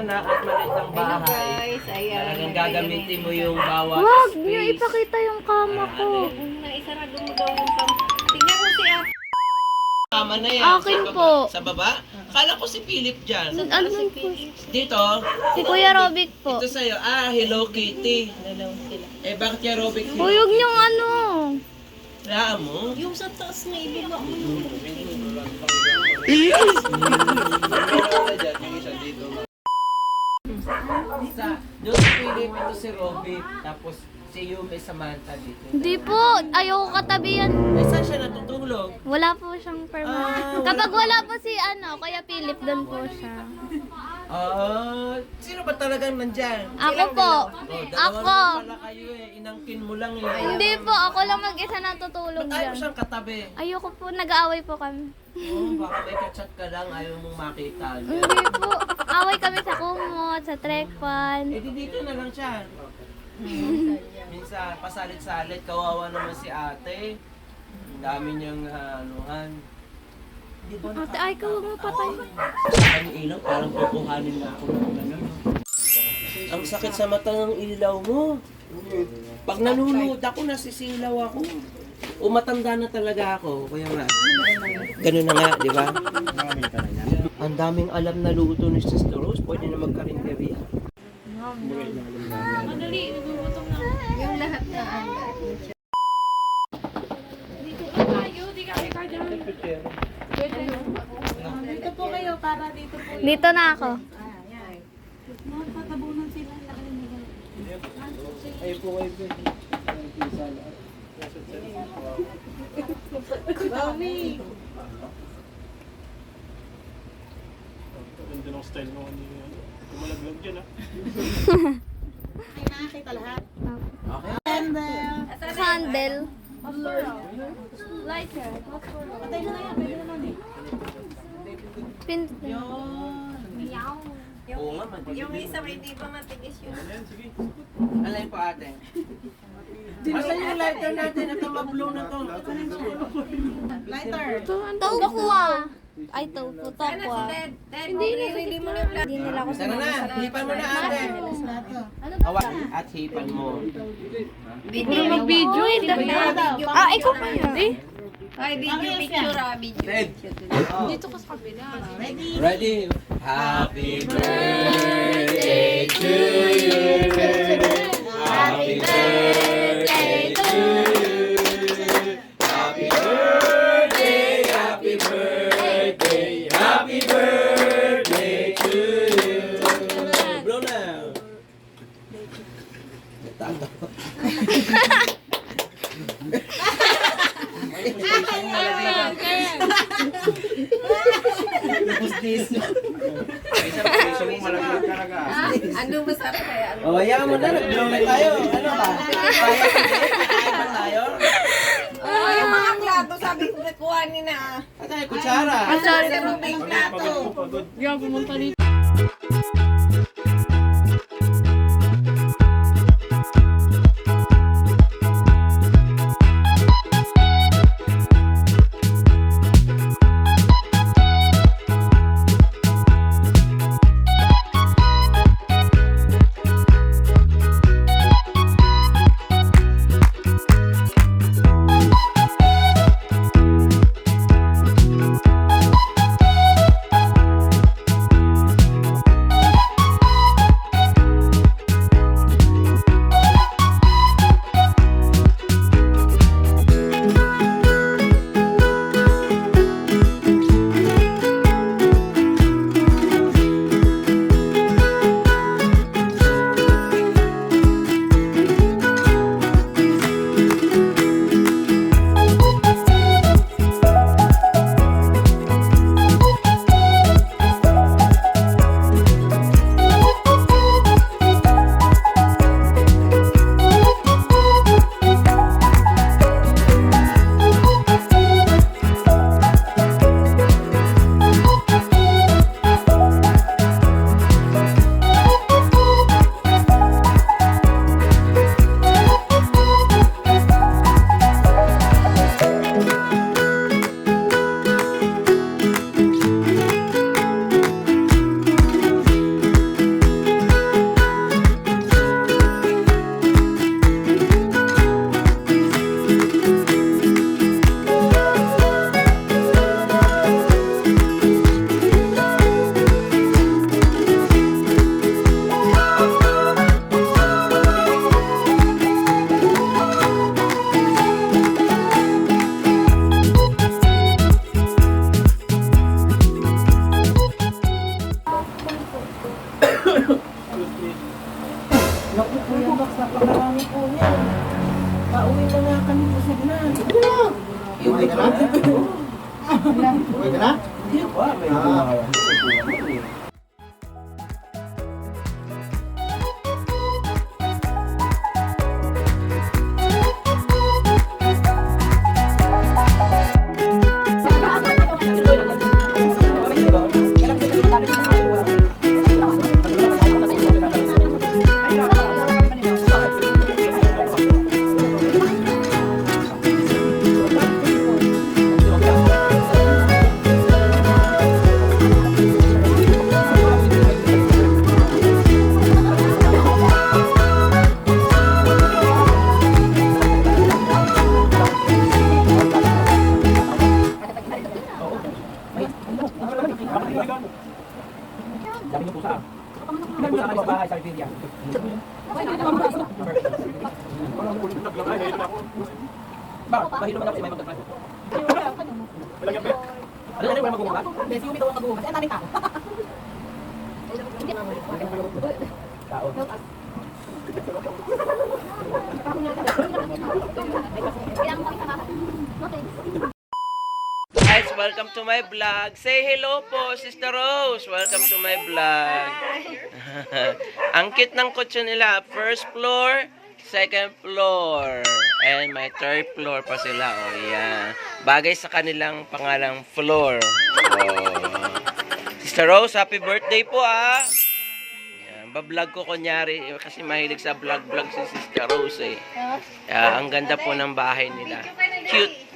anak at maliit ang Hello bahay. guys, ayan. Talagang gagamitin mo yung bawat Wag space. niyo ipakita yung kama ko. Naisarado mo daw yung pang... Tingnan mo si Ate. Tama na yan. Akin sa baba. po. Sa baba? Kala ko si Philip dyan. Ano po? Dito? Si Kuya Robic po. Ito sa'yo. Hello Kitty. Dalaw sila. Bakit kaya Robic? Huyog niyong ano. Wala mo? Yung sa taas na ibaba mo yung... Doon si Philip, ito si Robic. Tapos si Yume Samantha dito. Hindi po. Ayoko katabi yan. Saan siya natutulog? Wala po siyang permanent. Kapag wala po si Kuya Philip, doon po siya. Sino ba talagang nandyan? Ako po. Dalawa Ako. naman pala kayo Inangkin mo lang Hindi po. Ako lang mag-isa natutulog Ba't ayaw mo dyan. siyang katabi? Ayoko po. Nag-aaway po kami. Baka may kachat ka lang, ayaw mong makita niya. Hindi po. Away kami sa kumot, sa trekpan. Dito na lang siya. Minsan, pasalit-salit, kawawa naman si ate. Ang dami niyang anuhan. Ate, ay ka huwag mo patay. Ang ilaw, parang kukuhanin na ako ng gano'n. Ang sakit sa mata ng ilaw mo. Pag nanonood ako, nasisilaw ako. Matanda na talaga ako. Kaya nga, ganun na nga, di ba? Ang daming alam na luto ni Sister Rose. Pwede na magkarinderya. Madali, nagugutom na. Yung lahat na ano. Dito na tayo, di kami ka dyan. Dito po kayo, para dito po. Dito na ako. Napatabunan sila. Ay po kayo, Mami! Ganda ng style mo kanina. Kumalaglag dyan Ay, nakakita lahat. Okay. Candle. Lighter. Patay na yan, pwede naman eh. Pin. Oo nga, madilim. Yung isa, hindi pa matigas yun. Alay po ate. Asan yung lighter natin? Ito ma-blow na to. Lighter. Tofu ah. Ay, tofu. Ano Tofu si ah. Ted? Ted, hindi mo na yung Hindi nila ako Tara na, hipan mo na ate. Awa, at hipan mo. Video. Ikaw pa yan. Ay, video picture ah, video. Ted. Dito ka sa kabila. Ready? Happy birthday to you. Happy birthday to you. Happy birthday, happy birthday, happy birthday to you. Blow now. Ano masarap kaya? Hayaan mo na, nag-blow na tayo. Ano ba? Kaya ba tayo? Oh, yung mga plato, sabi ko nakuha ni na. At ay, kutsara. Sorry, yung plato. Pagod. Pauwi na nga kami, busog na. Uwi ka na? Uwi ka na? Hindi pa, may gumawa. Sabi niyo po saan? Sabi po sa bahay sa Rivilla. Bakit? Mahilo man ako si may magdagdag. Ano na wala magumuha? Besi yung bitaw ang kabuhat. Ang daming tao. Tao. Guys, welcome to my vlog. Say hello po, Sister Rose. Welcome to my vlog. Ang cute ng kotse nila. First floor, second floor, and may third floor pa sila. Oh, yeah. Bagay sa kanilang pangalang floor. Oh. Sister Rose, happy birthday po ah. Yan, bablog ko kunyari kasi mahilig sa vlog si Sister Rose eh. Ang ganda po ng bahay nila. Cute.